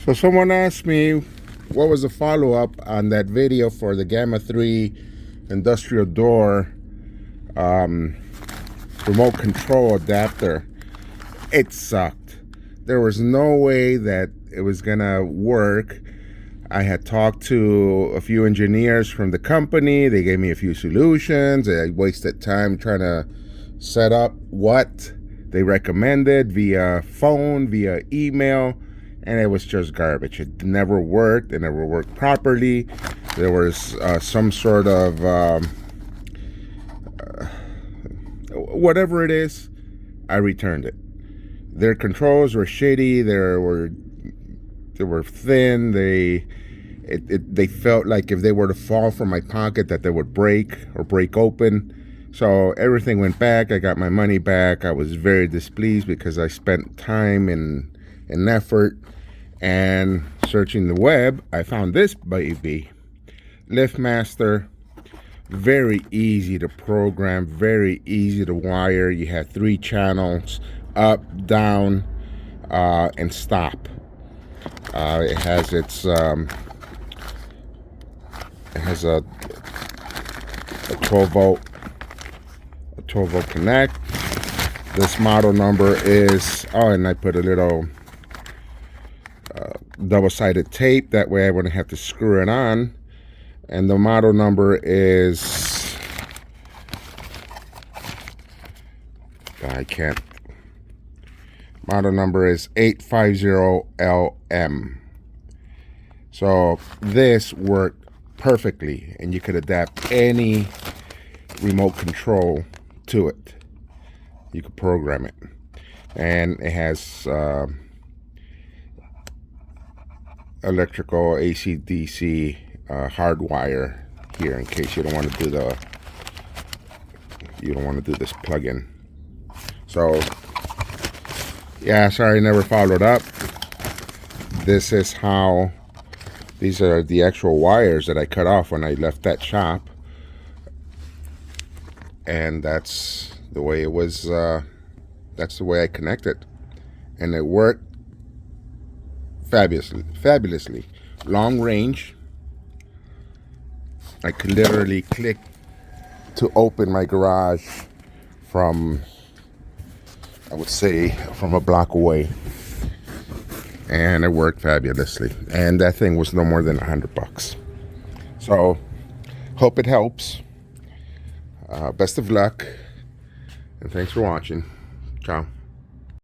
So someone asked me what was the follow-up on that video for the Gamma 3 industrial door remote control adapter. It sucked. There was no way that it was gonna work. I had talked to a few engineers from the company. They gave me a few solutions. I wasted time trying to set up what they recommended via phone, via email, and it was just garbage. It never worked. It never worked properly. There was some sort of whatever it is, I returned it. Their controls were shitty. They were thin. They felt like if they were to fall from my pocket that they would break or break open. So everything went back. I got my money back. I was very displeased because I spent time and effort, and searching the web, I found this baby, LiftMaster. Very easy to program, very easy to wire. You have 3 channels, up, down, and stop. It has its it has a 12 volt connect. This model number is, oh, and I put a little double-sided tape, that way I wouldn't have to screw it on. And the model number is, model number is 850LM. So this worked perfectly, and you could adapt any remote control to it. You could program it, and it has electrical AC DC hardwire here in case you don't want to do this plug-in. So yeah, sorry I never followed up. This is how, these are the actual wires that I cut off when I left that shop, and that's the way it was. That's the way I connected, and it worked fabulously. Long range. I could literally click to open my garage from, I would say, from a block away, and it worked fabulously. And that thing was no more than $100. So hope it helps. Best of luck, and thanks for watching. Ciao.